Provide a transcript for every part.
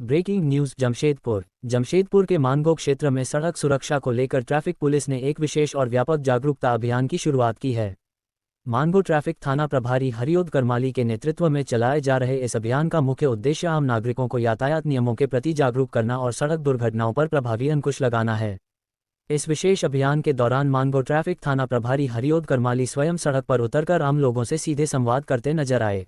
Breaking news Jamshedpur के मानगो क्षेत्र में सड़क सुरक्षा को लेकर ट्रैफिक पुलिस ने एक विशेष और व्यापक जागरूकता अभियान की शुरुआत की है। मानगो ट्रैफिक थाना प्रभारी हरिओद करमाली के नेतृत्व में चलाए जा रहे इस अभियान का मुख्य उद्देश्य आम नागरिकों को यातायात नियमों के प्रति जागरूक करना और सड़क दुर्घटनाओं पर प्रभावी अंकुश लगाना है। इस विशेष अभियान के दौरान मानगो ट्रैफिक थाना प्रभारी हरिओद करमाली स्वयं सड़क पर उतरकर आम लोगों से सीधे संवाद करते नजर आए।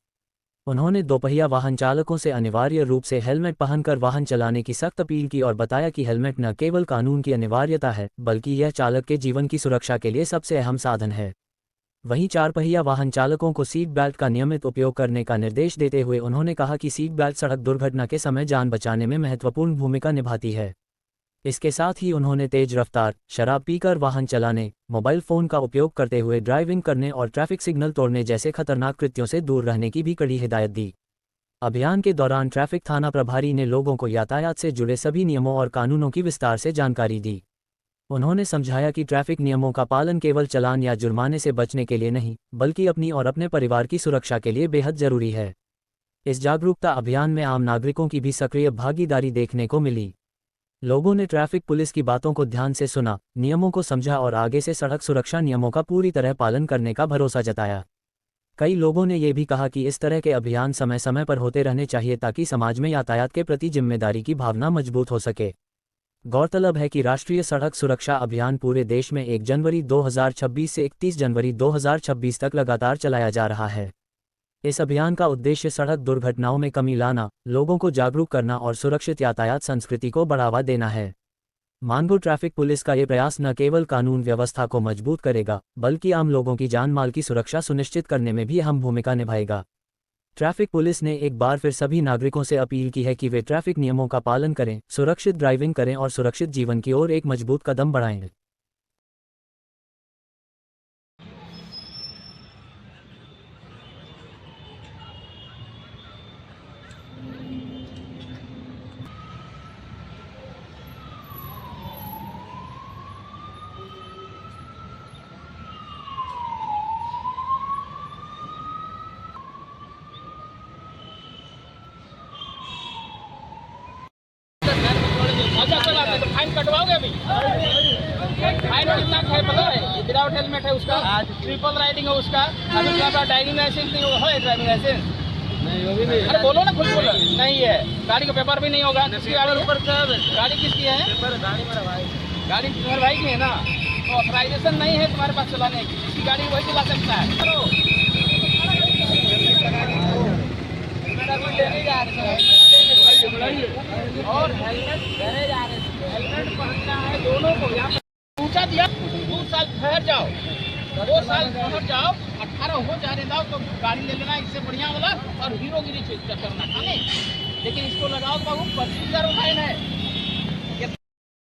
उन्होंने दोपहिया वाहन चालकों से अनिवार्य रूप से हेलमेट पहनकर वाहन चलाने की सख्त अपील की और बताया कि हेलमेट न केवल कानून की अनिवार्यता है बल्कि यह चालक के जीवन की सुरक्षा के लिए सबसे अहम साधन है। वहीं चार पहिया वाहन चालकों को सीट बेल्ट का नियमित उपयोग करने का निर्देश देते हुए उन्होंने कहा कि सीट बेल्ट सड़क दुर्घटना के समय जान बचाने में महत्वपूर्ण भूमिका निभाती है। इसके साथ ही उन्होंने तेज रफ्तार, शराब पीकर वाहन चलाने, मोबाइल फोन का उपयोग करते हुए ड्राइविंग करने और ट्रैफिक सिग्नल तोड़ने जैसे खतरनाक कृत्यों से दूर रहने की भी कड़ी हिदायत दी। अभियान के दौरान ट्रैफिक थाना प्रभारी ने लोगों को यातायात से जुड़े सभी नियमों और कानूनों की विस्तार से जानकारी दी। उन्होंने समझाया कि ट्रैफिक नियमों का पालन केवल चालान या जुर्माने से बचने के लिए नहीं बल्कि अपनी और अपने परिवार की सुरक्षा के लिए बेहद जरूरी है। इस जागरूकता अभियान में आम नागरिकों की भी सक्रिय भागीदारी देखने को मिली। लोगों ने ट्रैफिक पुलिस की बातों को ध्यान से सुना, नियमों को समझा और आगे से सड़क सुरक्षा नियमों का पूरी तरह पालन करने का भरोसा जताया। कई लोगों ने ये भी कहा कि इस तरह के अभियान समय समय पर होते रहने चाहिए ताकि समाज में यातायात के प्रति जिम्मेदारी की भावना मजबूत हो सके। गौरतलब है कि राष्ट्रीय सड़क सुरक्षा अभियान पूरे देश में 1 जनवरी 2026 से 31 जनवरी 2026 तक लगातार चलाया जा रहा है। इस अभियान का उद्देश्य सड़क दुर्घटनाओं में कमी लाना, लोगों को जागरूक करना और सुरक्षित यातायात संस्कृति को बढ़ावा देना है। मानगो ट्रैफिक पुलिस का ये प्रयास न केवल कानून व्यवस्था को मजबूत करेगा बल्कि आम लोगों की जान माल की सुरक्षा सुनिश्चित करने में भी अहम भूमिका निभाएगा। ट्रैफिक पुलिस ने एक बार फिर सभी नागरिकों से अपील की है कि वे ट्रैफिक नियमों का पालन करें, सुरक्षित ड्राइविंग करें और सुरक्षित जीवन की ओर एक मजबूत कदम बढ़ाएं। तो फाइन कटवाओगे अभी? फाइन कितना है पता है? विदाउट हेलमेट है उसका, ट्रिपल राइडिंग है उसका, अभी क्या बात ड्राइविंग लाइसेंस नहीं होगा? है ड्राइविंग लाइसेंस नहीं होगी? नहीं। अरे बोलो ना, खुद बोलो। नहीं है, गाड़ी का पेपर भी नहीं होगा। किसकी गाड़ी ऊपर? गाड़ी किसकी है? गाड़ी मेरा भाई, गाड़ी तुम्हारे भाई की है ना? तो ऑथराइजेशन नहीं है तुम्हारे पास चलाने की, जिसकी गाड़ी वही चला सकता है। लेने जा रहे और हेलमेट लेने जा रहे हैं, हेलमेट पहनना है दोनों को। यहाँ पर पूछा दिया 2 साल ठहर जाओ, 2 साल ठहर जाओ, 18 हो जाने दो तो गाड़ी ले लेना इससे बढ़िया वाला और हीरोगिरी करना था नहीं। लेकिन इसको लगाओ बाबू, 25,000 फाइन है।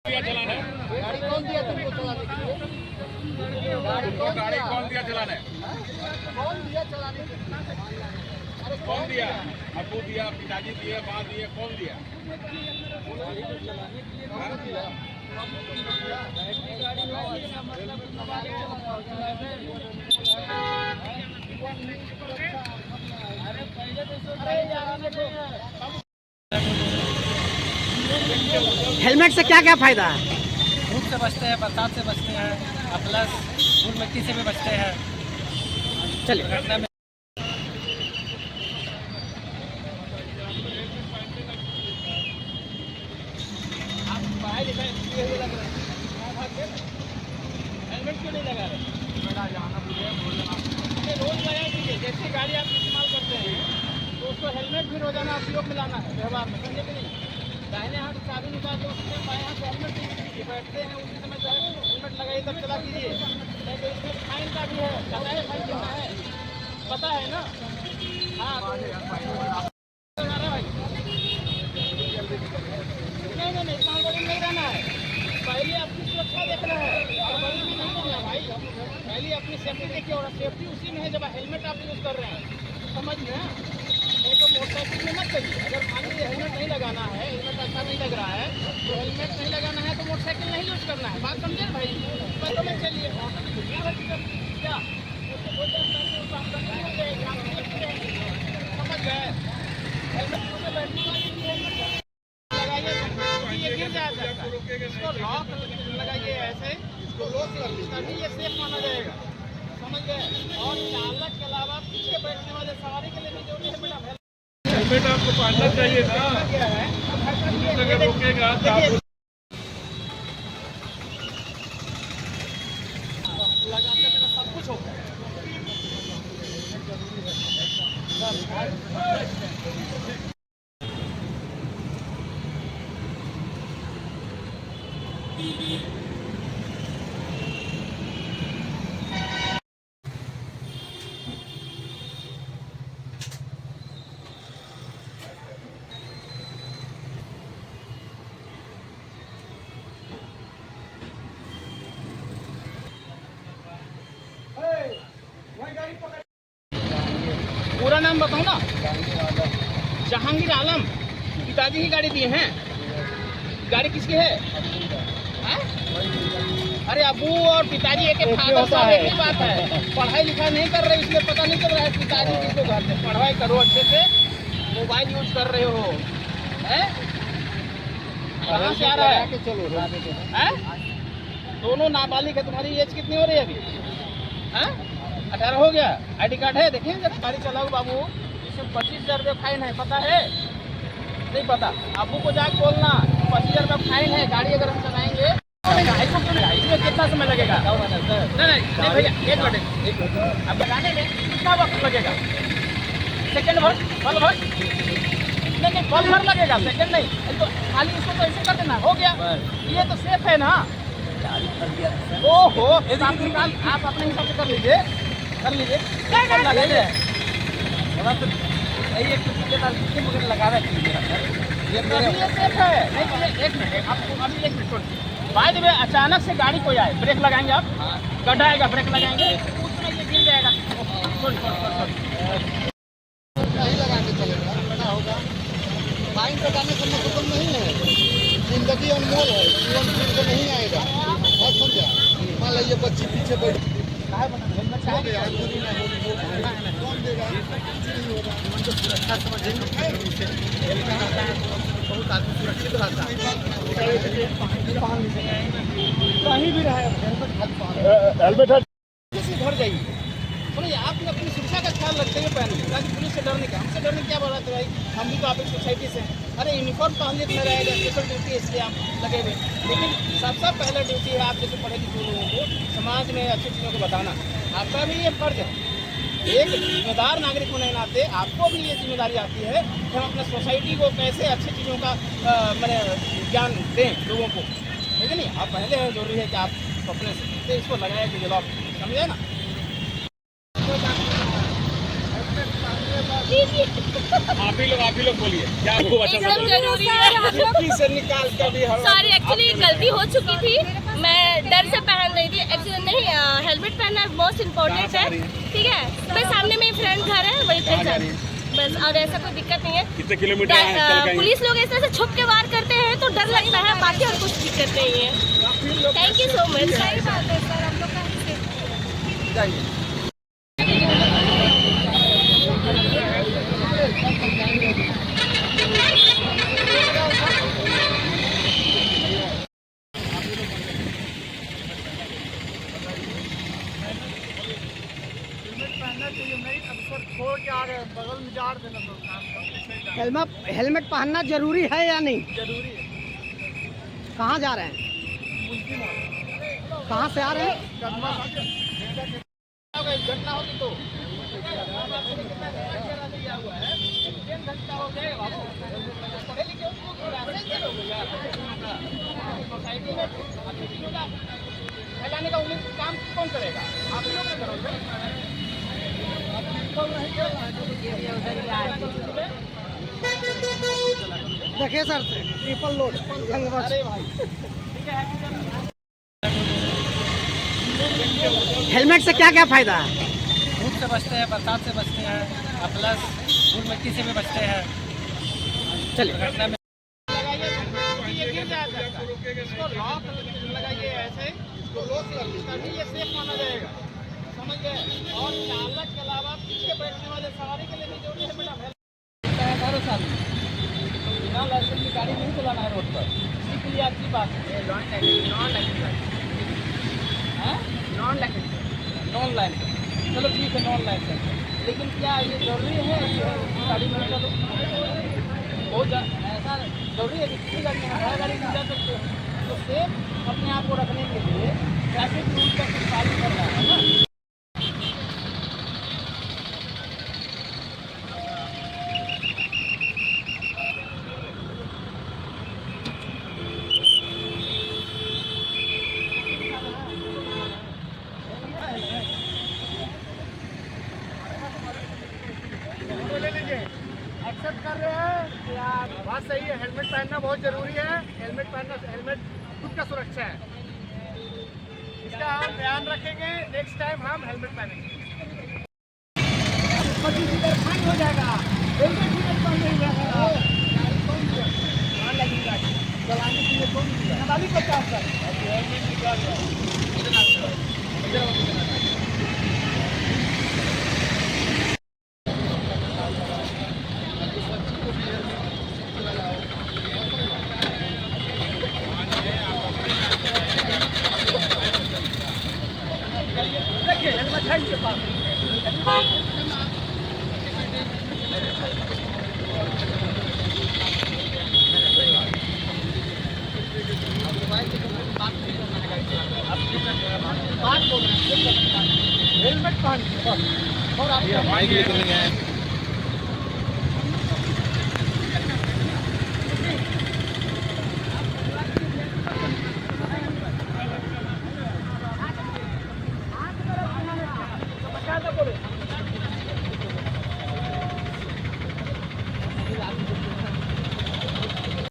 गाड़ी कौन दिया तुमको चलाने के लिए? गाड़ी कौन दिया चलाने? कौन दिया चलाने के लिए? कौन दिया? अबू दिया, पिताजी दिए, माँ दिए, कौन दिया? हेलमेट से क्या क्या फायदा है? धूप से बचते हैं, बरसात से बचते हैं, प्लस धूल मिट्टी से भी बचते हैं। चलिए। हेलमेट क्यों नहीं लगा रहे? रोज लगाया कीजिए। जैसी गाड़ी आप इस्तेमाल करते हैं तो उसको हेलमेट भी रोजाना उपयोग में लाना है व्यवहार में, समझे कि नहीं? दाहिने हाथ चाबी निकाल दो, उसमें बाएं हाथ हेलमेट नहीं कीजिए। बैठते हैं उसी समय जो है हेलमेट लगाइए तब चला कीजिए। नहीं तो इसमें फाइन का भी है, पता है फाइन कितना है? पता है ना? हाँ नहीं इतना बड़ी नहीं रहना है। पहले अपनी सुरक्षा देखना है, बड़ी भी नहीं करना भाई। पहले अपनी सेफ्टी देखिए और सेफ्टी उसी में है जब हेलमेट आप यूज़ कर रहे हैं, समझ में? नहीं तो मोटरसाइकिल में मत करिए। अगर मान लीजिए हेलमेट नहीं लगाना है, हेलमेट अच्छा नहीं लग रहा है तो हेलमेट नहीं लगाना है तो मोटरसाइकिल नहीं यूज़ करना है। बात समझे भाई? पैदल में चलिए क्या समझ गए? हेलमेट बैठने वाली जाया जाता है। इसको लॉक लगाइए ऐसे, तभी ये सेफ माना जाएगा, समझ गए। और चालक के अलावा पीछे बैठने वाले सवारी के लिए भी जरूरी है मैडम। हेलमेट आपको पहनना चाहिए ना, क्या है पुलिस अगर रोकेगा तो आप लगाते मेरा सब कुछ होगा। पूरा नाम बताओ ना। जहांगीर आलम, पिताजी की गाड़ी दिए हैं। गाड़ी किसकी है? हैं? अरे अबू और पिताजी एक फादर साहब एक ही बात है। पढ़ाई लिखाई नहीं कर रहे इसलिए पता नहीं चल रहा है पिताजी किसको घर से। पढ़ाई करो अच्छे से, मोबाइल यूज कर रहे हो, हैं? कहाँ से आ रहा है? हैं? दोनों नाबालिग है। तुम्हारी एज कितनी हो रही है अभी? हैं? 18 हो गया। आईडी कार्ड है? देखिए जब गाड़ी चलाओ बाबू, इसमें 25,000 रुपये फाइन है, पता है? नहीं पता? अबू को जाके बोलना 25,000 रुपये फाइन है। गाड़ी अगर हम चलाएंगे इसमें कितना समय लगेगा? नहीं भैया एक मिनट, अब लगाने में कितना वक्त लगेगा? सेकेंड भर, पल भर? नहीं पल भर लगेगा, सेकेंड नहीं। तो खाली इसको तो ऐसे कर देना, हो गया। ये तो सेफ है ना। ओहो, आप अपने हिसाब से कर लीजिए, कर लीजिए। लगा रहे ये सेफ है। नहीं एक मिनट, आपको अभी एक मिनट छोड़िए। बाद में अचानक से गाड़ी कोई आए, ब्रेक लगाएंगे आप? गड्ढा आएगा, ब्रेक लगाएंगे, उसमें ये गिर जाएगा। नहीं लगा के चलेगा, बड़ा होगा। फाइन लगाने का मतलब नहीं है, जिंदगी अनमोल है, जीवन फिर से नहीं आएगा। बहुत समझा। मान लीजिए बच्ची पीछे बैठ कौन देगा? बहुत आदमी सुरक्षित रहता है। कहीं भी रहे हेलमेट घर जाइए। सुनिए, आप अपनी सुरक्षा का ख्याल रखते हुए पहनिए, ताकि पुलिस से डरने का, हमसे डरने क्या बात है भाई? हम भी तो आप एक सोसाइटी से हैं। अरे यूनिफॉर्म पहनिए तो मेरा रहेगा, स्पेशल ड्यूटी है इसलिए आप लगे हुए। लेकिन सबसे पहला ड्यूटी है आप जैसे पढ़े लिखे लोगों को समाज में अच्छी चीज़ों को बताना। आपका भी ये फर्ज है, एक जिम्मेदार नागरिक होने के नाते आपको भी ये जिम्मेदारी आती है कि हम अपने सोसाइटी को कैसे अच्छी चीज़ों का मैंने ज्ञान दें लोगों को, ठीक है नहीं? आप पहले हैं, जरूरी है कि आप अपने से इसको लगाया कि जवाब समझे ना। आप ही लोग बोलिए क्या आपको अच्छा एकदम जरूरी है। से निकाल कर भी हम सॉरी, एक्चुअली गलती हो चुकी थी, मैं डर से पहन रही थी। एक्चुअली नहीं, हेलमेट पहनना मोस्ट इम्पोर्टेंट है, ठीक है? मैं सामने में फ्रेंड घर है, वही पे जा बस, और ऐसा कोई दिक्कत नहीं है। कितने किलोमीटर पुलिस लोग ऐसे ऐसे छुप के वार करते हैं तो डर लगता है, बाकी और कुछ दिक्कत नहीं है। Thank you so much. सही बात है सर, हम लोग का हेलमेट पहनना जरूरी है या नहीं? जरूरी है। कहाँ जा रहे हैं? कहाँ से आ रहे हैं? घटना होगी तो पढ़े लिखे सोसाइटी में अच्छी चीज़ों का फैलाने का उम्मीद काम कौन करेगा? आप लोग ना करोगे। देखिए सर, ट्रिपल लोड अरे भाई हेलमेट से क्या क्या फायदा है? धूप से बचते हैं, बरसात से बचते हैं, और प्लस धूल मिट्टी से भी बचते हैं। चलिए घटना में ये गिर जाता है। इसको लॉक लगाइए ऐसे, तभी ये सेफ माना जाएगा, समझ गए। और चालक के अलावा पीछे बैठने वाले सवारी के लिए भी जरूरी है मैडम। 18 साल में बिना लाइसेंस की गाड़ी नहीं चलाना है रोड पर, इसलिए आप की बात है? Non licence. चलो ठीक है, नॉन लाइसेंस, लेकिन क्या ये जरूरी है कि गाड़ी में चलो? बहुत ऐसा जरूरी है कि किसी गाड़ी में हर गाड़ी में जा सकते हो? तो सेफ अपने आप को रखने के लिए ट्रैफिक रूल का कुछ पालन करना है ना। एक्सेप्ट कर रहे हैं कि आप बात सही है, हेलमेट पहनना बहुत जरूरी है। हेलमेट पहनना, हेलमेट खुद का सुरक्षा है, इसका हम ध्यान रखेंगे। नेक्स्ट टाइम हम हेलमेट पहनेंगे। 25 मीटर फाइन हो जाएगा। हेलमेट भी नहीं पहनेंगे चलाने के लिए कौन दिया? नाबालिग को क्या कर? हेलमेट निकाल देखिए, हेलमेट है इनके पास। बात बोल रहे हैं, हेलमेट पहन और आप